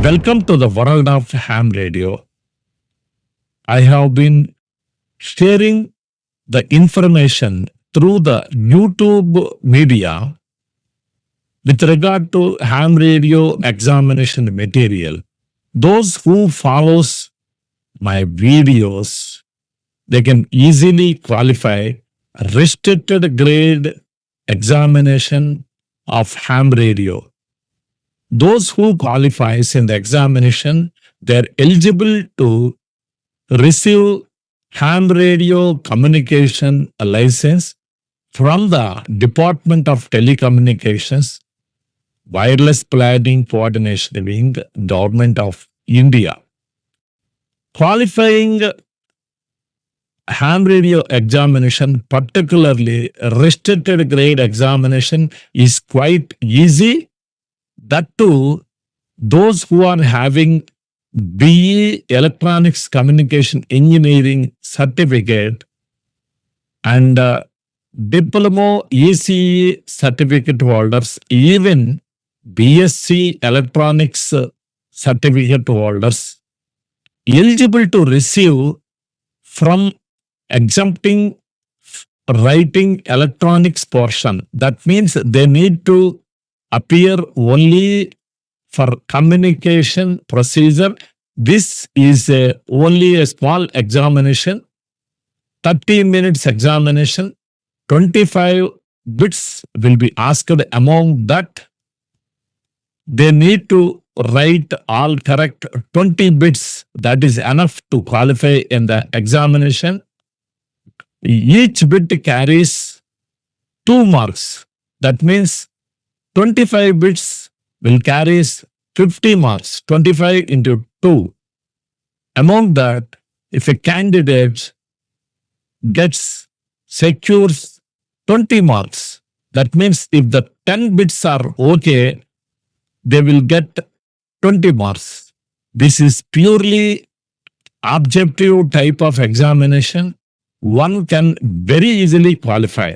Welcome to the world of ham radio. I have been sharing the information through the YouTube media with regard to ham radio examination material. Those who follows my videos, they can easily qualify restricted grade examination of ham radio. Those who qualifies in the examination, they're eligible to receive ham radio communication license from the Department of Telecommunications, Wireless Planning Coordination Wing, Government of India. Qualifying ham radio examination, particularly restricted grade examination, is quite easy. That too, those who are having BE Electronics Communication Engineering certificate and Diploma ECE certificate holders, even BSc Electronics certificate holders, eligible to receive from exempting writing electronics portion. That means they need to appear only for communication procedure. This is only a small examination, 30 minutes examination, 25 bits will be asked. Among that, they need to write all correct 20 bits. That is enough to qualify in the examination. Each bit carries 2 marks. That means 25 bits will carry 50 marks, 25 into 2. Among that, if a candidate secures 20 marks, that means if the 10 bits are okay, they will get 20 marks. This is purely objective type of examination. One can very easily qualify.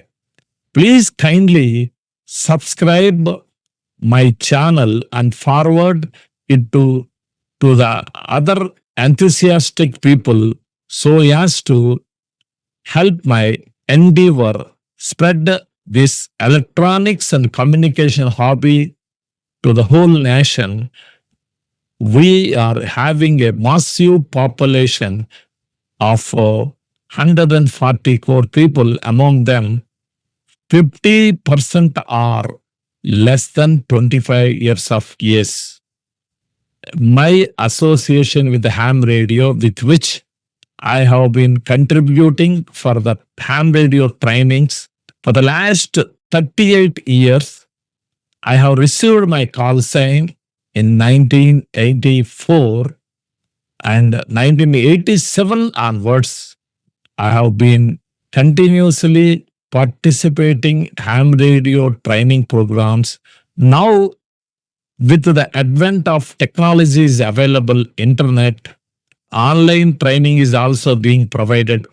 Please kindly subscribe my channel and forward it to the other enthusiastic people so as to help my endeavor spread this electronics and communication hobby to the whole nation. We are having a massive population of 140 crore people. Among them, 50% are less than 25 years of age. My association with the ham radio, with which I have been contributing for the ham radio trainings for the last 38 years, I have received my call sign in 1984, and 1987 onwards, I have been continuously participating ham radio training programs. Now, with the advent of technologies available, internet, online training is also being provided,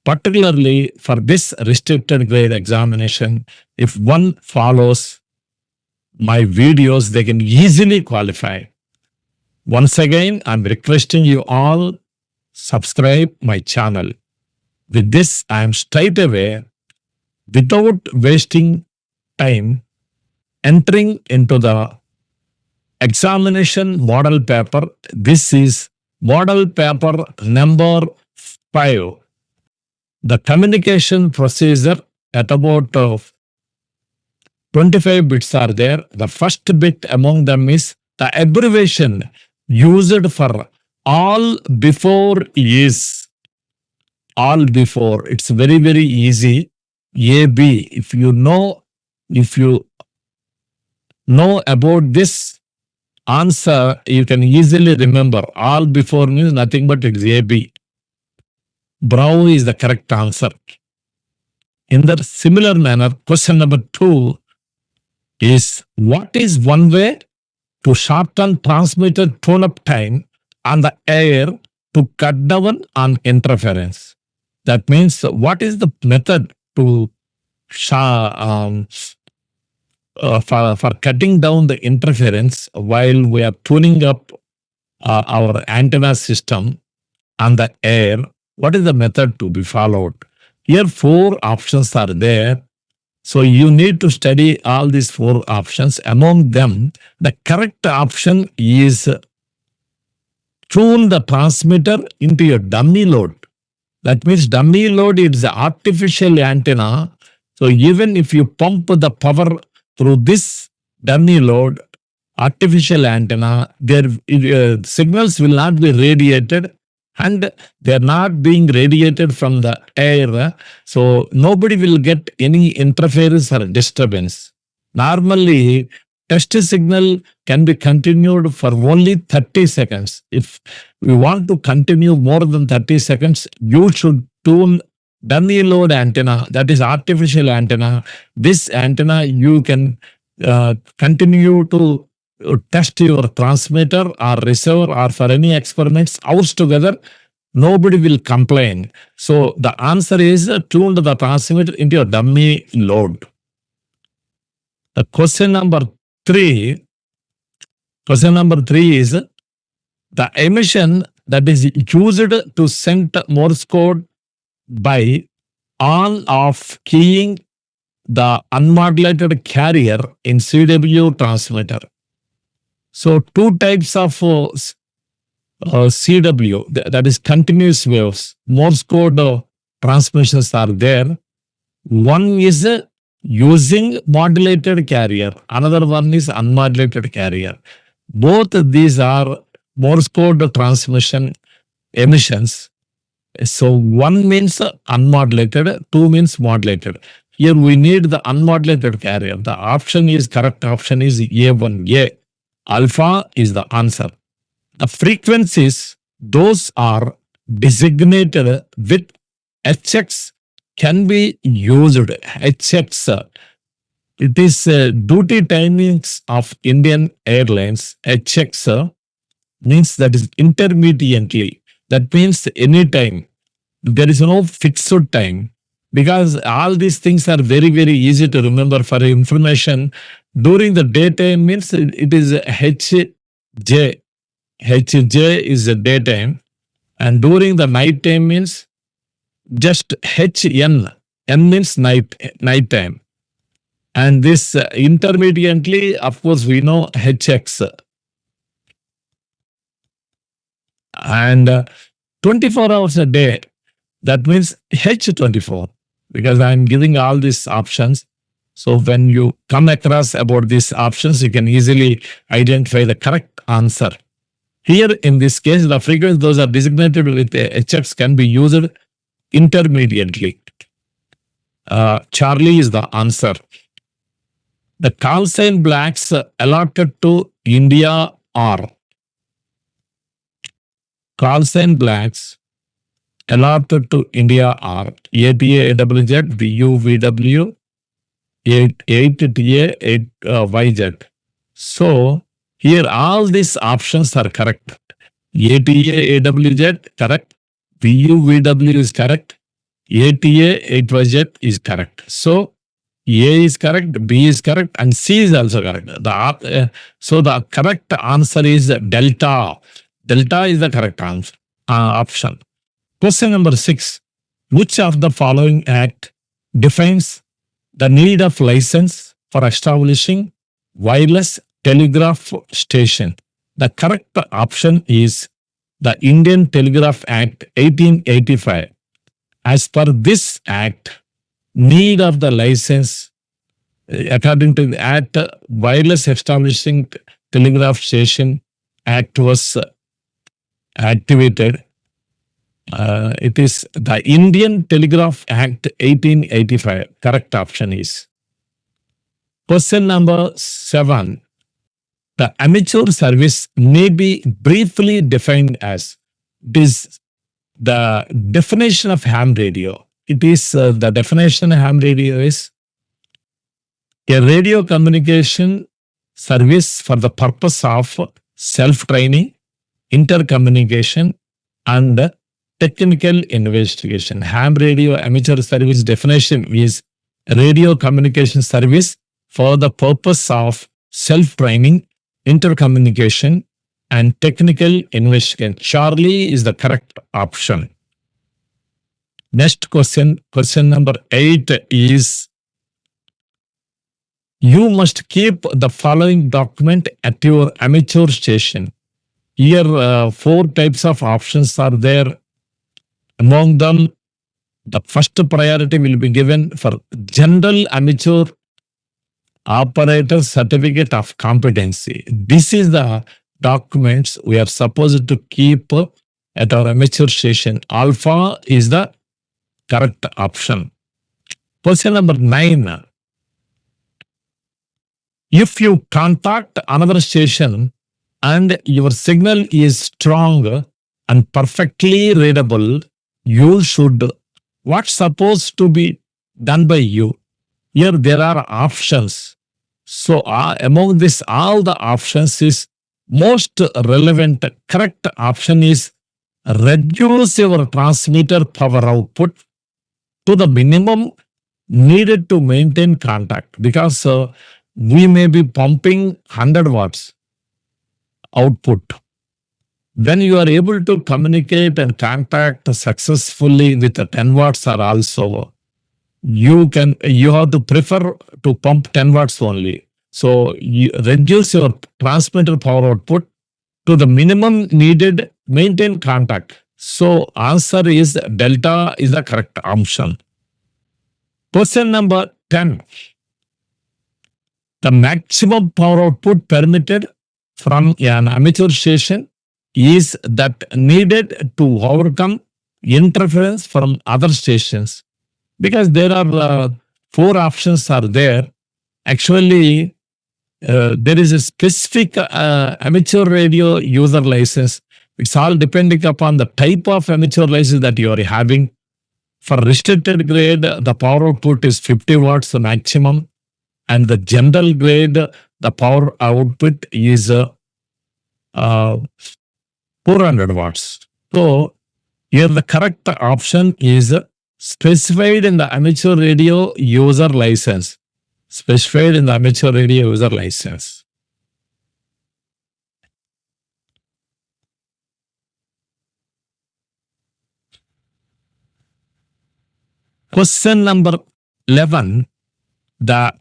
particularly for this restricted grade examination. If one follows my videos, they can easily qualify. Once again, I'm requesting you all subscribe my channel. With this, I am straight away, without wasting time, entering into the examination model paper. This is model paper number 5. The communication procedure at about 25 bits are there. The first bit among them is the abbreviation used for all before is. All before. It's very, very easy. AB. If you know about this answer, you can easily remember. All before means nothing but it's AB. Bravo is the correct answer. In the similar manner, question number 2 is, what is one way to shorten transmitted tune-up time on the air to cut down on interference? That means, what is the method to for cutting down the interference while we are tuning up our antenna system on the air, what is the method to be followed? Here, 4 options are there. So you need to study all these 4 options. Among them, the correct option is tune the transmitter into a dummy load. That means dummy load is the artificial antenna. So even if you pump the power through this dummy load, artificial antenna, their signals will not be radiated, and they are not being radiated from the air. So nobody will get any interference or disturbance. Normally, test signal can be continued for only 30 seconds. If we want to continue more than 30 seconds, you should tune dummy load antenna, that is artificial antenna. This antenna you can continue to test your transmitter or receiver or for any experiments hours together. Nobody will complain. So the answer is tune the transmitter into a dummy load. The question number 3 is the emission that is used to send Morse code by on-off keying the unmodulated carrier in CW transmitter. So 2 types of CW, that is continuous waves, Morse code transmissions are there. One is using modulated carrier, another one is unmodulated carrier. Both these are Morse code transmission emissions. So 1 means unmodulated, 2 means modulated. Here we need the unmodulated carrier. The correct option is A1A. Alpha is the answer. The frequencies, those are designated with HX can be used. HX, it is duty timings of Indian Airlines. HX means that is intermittently. That means anytime. There is no fixed time. Because all these things are very, very easy to remember for information. During the daytime means it is HJ. HJ is the daytime. And during the night time means just HN. N means nighttime. And this intermittently, of course, we know HX. And 24 hours a day, that means H24. Because I'm giving all these options. So when you come across about these options, you can easily identify the correct answer. Here in this case, the frequencies those are designated with HX can be used intermittently. Charlie is the answer. The call sign blacks allotted to India are call sign blacks allotted to India are ATA, AWZ, VU, VW, 8TA, 8YZ. So here all these options are correct. ATA, AWZ correct. VU, VW is correct. ATA, 8YZ is correct. So A is correct, B is correct, and C is also correct. So the correct answer is delta. Delta is the correct answer option. Question number 6. Which of the following act defines the need of license for establishing wireless telegraph station? The correct option is the Indian Telegraph Act 1885. As per this act, need of the license, according to the Act, Wireless Establishing Telegraph Station Act was activated. It is the Indian Telegraph Act 1885. Correct option is. Question number 7. The amateur service may be briefly defined as. It is the definition of ham radio. It is the definition of ham radio is a radio communication service for the purpose of self-training, intercommunication, and technical investigation. Ham radio amateur service definition is radio communication service for the purpose of self-training, intercommunication, and technical investigation. Charlie is the correct option. Next question number 8 is, you must keep the following document at your amateur station. Here, 4 types of options are there. Among them, the first priority will be given for General Amateur Operator Certificate of Competency. This is the documents we are supposed to keep at our amateur station. Alpha is the correct option. Question number 9. If you contact another station and your signal is strong and perfectly readable, you should, what's supposed to be done by you? Here there are options. So among this, all the options is most relevant, correct option is reduce your transmitter power output to the minimum needed to maintain contact, because we may be pumping 100 watts output. When you are able to communicate and contact successfully with the 10 watts or also, you have to prefer to pump 10 watts only. So you reduce your transmitter power output to the minimum needed, maintain contact. So answer is delta is the correct option. Question number 10. The maximum power output permitted from an amateur station is that needed to overcome interference from other stations. Because there are 4 options are there. Actually, there is a specific amateur radio user license. It's all depending upon the type of amateur license that you are having. For restricted grade, the power output is 50 watts maximum. And the general grade, the power output is 400 watts. So here the correct option is specified in the amateur radio user license. Specified in the amateur radio user license. Question number 11. The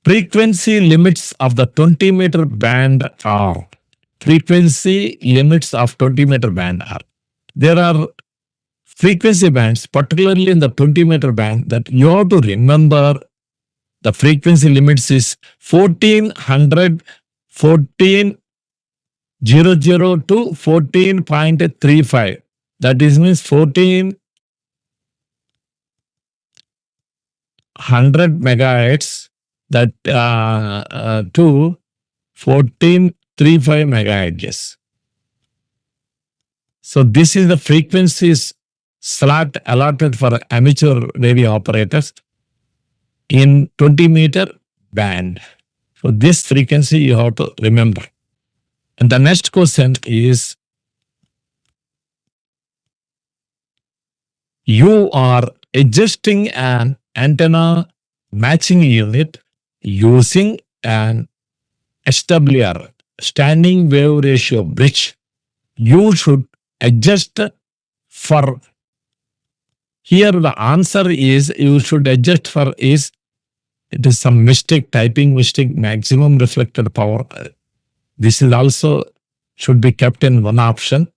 frequency limits of the 20-meter band are. Frequency limits of 20-meter band are. There are frequency bands, particularly in the 20-meter band, that you have to remember. The frequency limits is 1400, 1400 to 14.35. That is means 1400 megahertz that to 1435 megahertz. So this is the frequencies slot allotted for amateur radio operators in 20-meter band. So this frequency you have to remember. And the next question is, you are adjusting an antenna matching unit using an SWR, standing wave ratio bridge. You should adjust for, here the answer is you should adjust for is, it is some mistake, typing mistake, maximum reflected power. This is also should be kept in one option.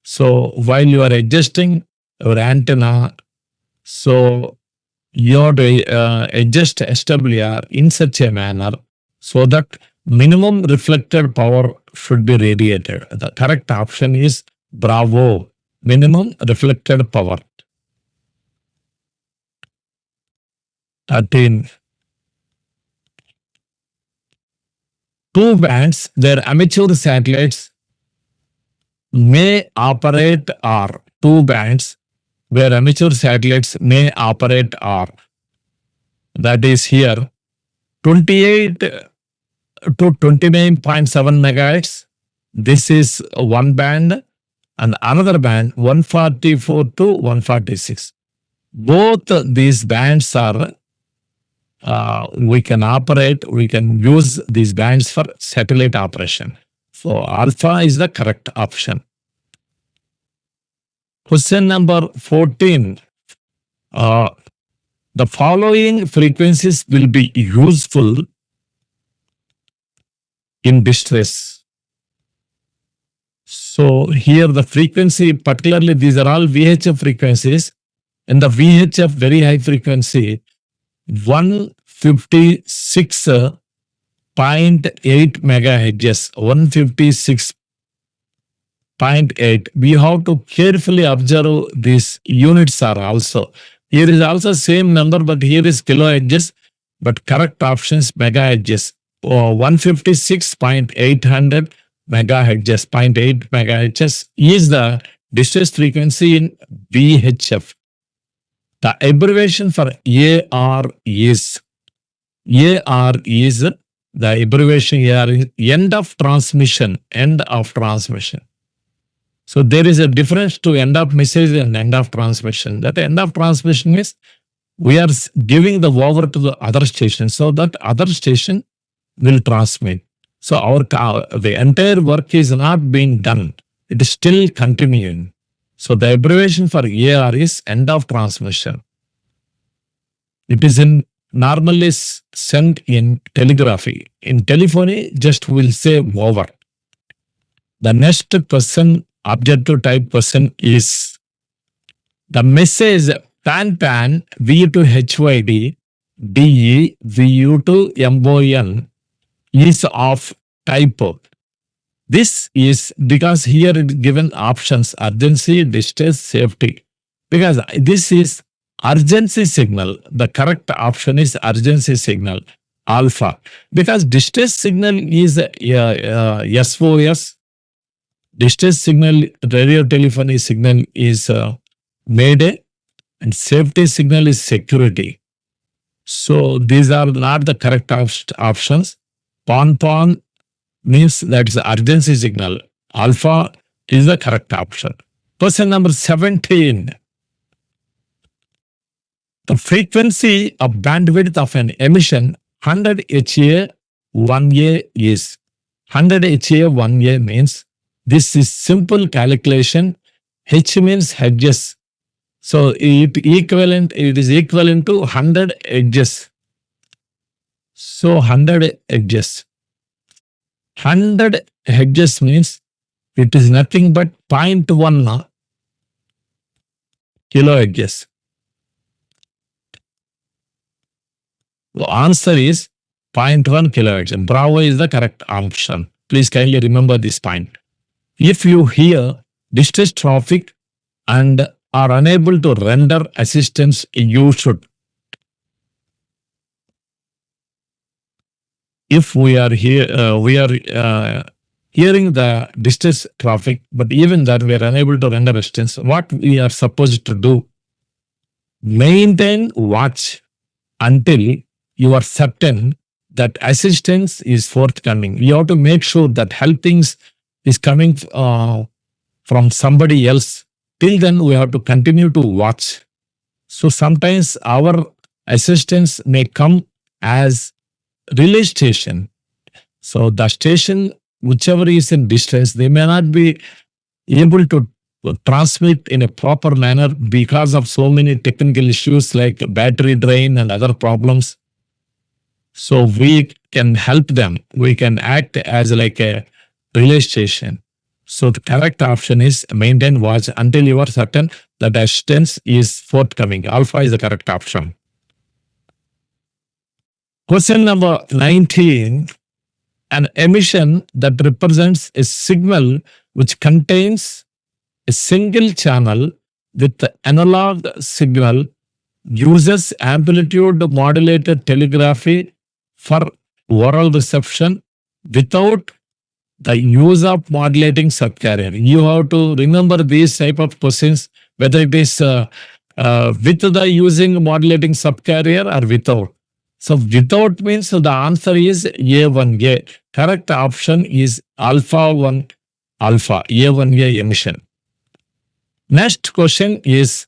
So while you are adjusting your antenna, so you have to adjust SWR in such a manner so that minimum reflected power should be radiated. The correct option is Bravo, minimum reflected power. 13. 2 bands where amateur satellites may operate are. 2 bands where amateur satellites may operate are. That is here 28 to 29.7 megahertz. This is one band, and another band 144 to 146. Both these bands are we can use these bands for satellite operation. So alpha is the correct option. Question number 14. The following frequencies will be useful in distress. So here the frequency, particularly these are all VHF frequencies. And the VHF very high frequency, 156.8 megahertz, 156.8. We have to carefully observe these units are also. Here is also same number, but here is kilohertz, but correct options megahertz. 156.800 megahertz, 0.8 megahertz is the distress frequency in VHF. The abbreviation for AR is the abbreviation AR is end of transmission. End of transmission. So there is a difference to end of message and end of transmission. That end of transmission is we are giving the over to the other station, so that other station will transmit. So the entire work is not being done. It is still continuing. So the abbreviation for AR is end of transmission. It is normally sent in telegraphy. In telephony, just will say over. The next question, objective type question is the message pan VU to HYD DE VU to MON is of type. This is because here it is given options urgency, distress, safety. Because this is urgency signal. The correct option is urgency signal alpha. Because distress signal is SOS. Distress signal, radio telephony signal is Mayday, and safety signal is security. So these are not the correct options. Pon means that is the urgency signal. Alpha is the correct option. Question number 17. The frequency of bandwidth of an emission 100 HA 1A is 100 HA 1A means this is simple calculation. H means hertz. So it is equivalent to 100 hertz. So 100 hertz. 100 hertz means it is nothing but 0.1 kilohertz. The answer is 0.1 kilohertz. Bravo is the correct option. Please kindly remember this point. If you hear distress traffic and are unable to render assistance, you should. If we are here, hearing the distress traffic, but even that we are unable to render assistance, what we are supposed to do? Maintain watch until you are certain that assistance is forthcoming. You have to make sure that helping is coming from somebody else. Till then, we have to continue to watch. So sometimes our assistance may come as relay station. So the station, whichever is in distress, they may not be able to transmit in a proper manner because of so many technical issues like battery drain and other problems. So we can help them. We can act as like a relay station. So the correct option is maintain watch until you are certain that assistance is forthcoming. Alpha is the correct option. Question number 19. An emission that represents a signal which contains a single channel with the analog signal uses amplitude modulated telegraphy for oral reception without the use of modulating subcarrier. You have to remember these type of questions, whether it is with the using modulating subcarrier or without. So without means the answer is A1A. Correct option is alpha 1 alpha, A1A emission. Next question is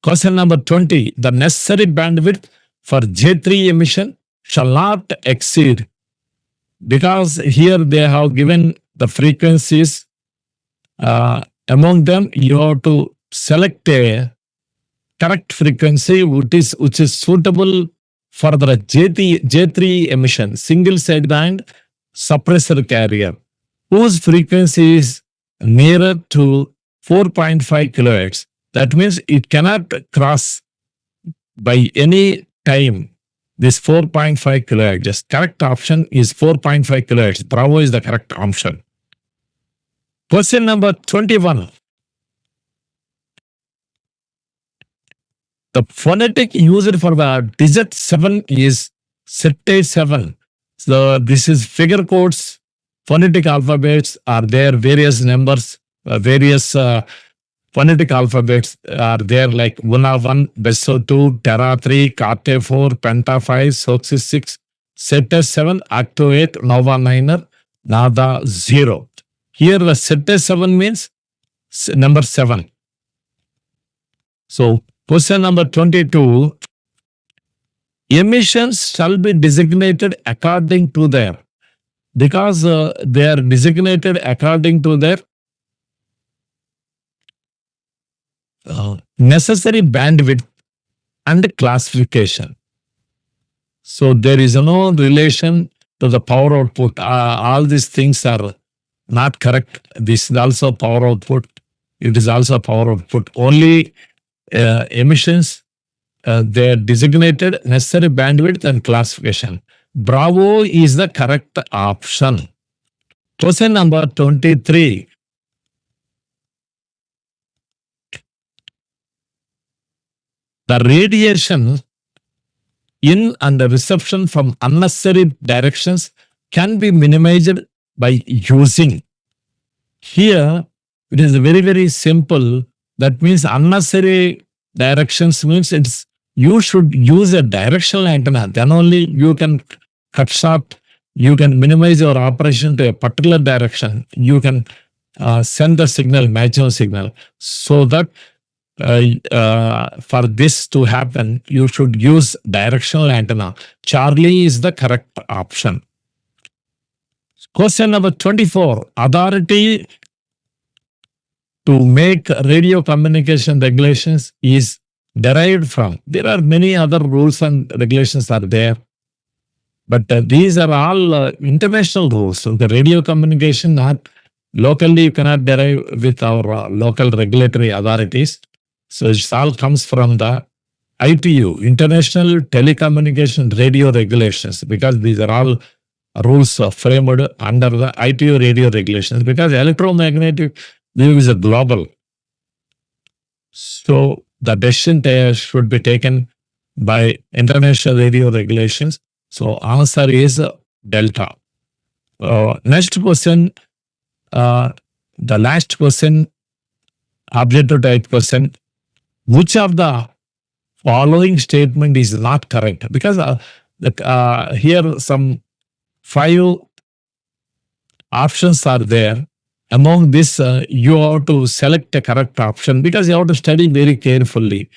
question number 20. The necessary bandwidth for J3 emission shall not exceed, because here they have given the frequencies. Among them, you have to select a correct frequency which is suitable for the J3 emission, single sideband suppressor carrier, whose frequency is nearer to 4.5 kilohertz. That means it cannot cross by any time this 4.5 kilohertz. The correct option is 4.5 kilohertz. Bravo is the correct option. Question number 21. The phonetic used for the digit 7 is Sette 7. So this is figure codes. Phonetic alphabets are there, various numbers, various phonetic alphabets are there like Una 1, Besso 2, Terra 3, Carte 4, Penta 5, Soxy 6, Sette 7, Octo 8, Nova 9, Nada 0. Here the Sette 7 means number 7. So question number 22. Emissions shall be designated according to their, because they are designated according to their necessary bandwidth and classification. So there is no relation to the power output. All these things are not correct. This is also power output. It is also power output. Only emissions, they are designated necessary bandwidth and classification. Bravo is the correct option. Question number 23. The radiation in and the reception from unnecessary directions can be minimized by using. Here, it is very, very simple. That means unnecessary directions means you should use a directional antenna. Then only you can cut short, you can minimize your operation to a particular direction. You can send the signal, maximum signal, so that for this to happen, you should use directional antenna. Charlie is the correct option. Question number 24. Authority to make radio communication regulations is derived from. There are many other rules and regulations are there, but these are all international rules. So the radio communication, not locally, you cannot derive with our local regulatory authorities. So it all comes from the ITU, International Telecommunication Radio Regulations, because these are all rules framed under the ITU radio regulations, because electromagnetic wave is a global. So the decision there should be taken by international radio regulations. So answer is delta. Next question, the last question, objective type question. Which of the following statement is not correct? Because here some 5 options are there. Among this, you have to select a correct option, because you have to study very carefully.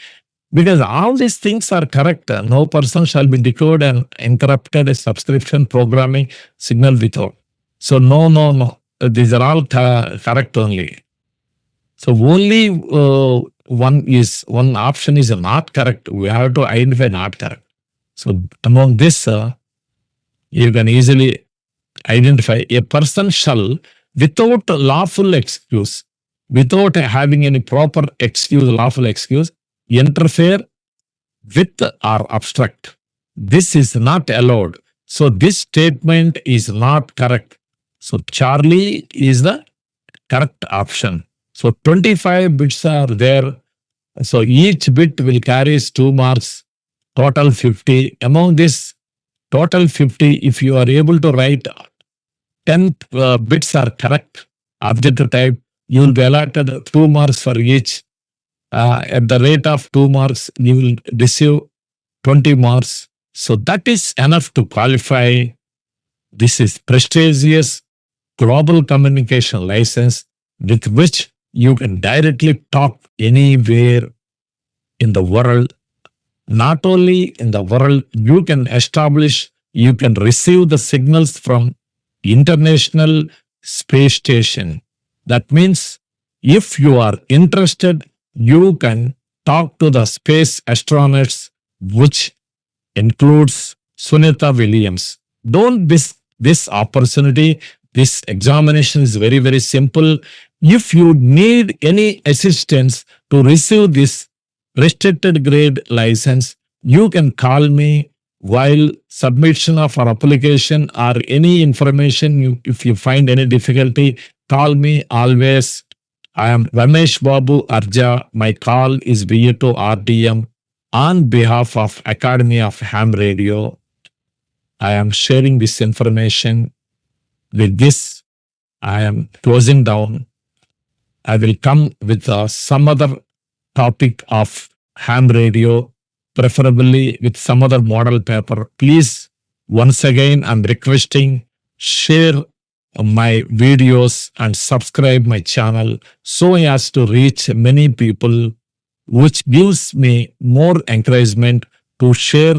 Because all these things are correct. No person shall be decoded and interrupted a subscription programming signal without. So no. These are all correct only. So only one option is not correct. We have to identify not correct. So among this, you can easily identify a person shall, without lawful excuse, without having any proper excuse, lawful excuse, interfere with or obstruct. This is not allowed. So this statement is not correct. So Charlie is the correct option. So 25 bits are there. So each bit will carry 2 marks, total 50. Among this total 50, if you are able to write 10 bits are correct, objective type, you will be allotted 2 marks for each. At the rate of 2 marks, you will receive 20 marks. So that is enough to qualify. This is prestigious global communication license with which you can directly talk anywhere in the world. Not only in the world, you can establish, you can receive the signals from international space station. That means if you are interested, you can talk to the space astronauts, which includes Sunita Williams. Don't miss this opportunity. This examination is very, very simple. If you need any assistance to receive this restricted grade license, you can call me while submission of our application or any information. If you find any difficulty, call me always. I am Ramesh Babu Arja. My call is BA2 RDM on behalf of Academy of Ham Radio. I am sharing this information. With this, I am closing down. I will come with some other topic of ham radio, preferably with some other model paper. Please, once again, I'm requesting share my videos and subscribe my channel so as to reach many people, which gives me more encouragement to share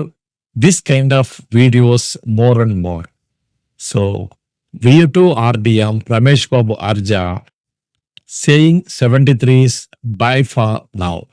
this kind of videos more and more. So, V2 RDM Ramesh Babu Arja saying 73 is bye for now.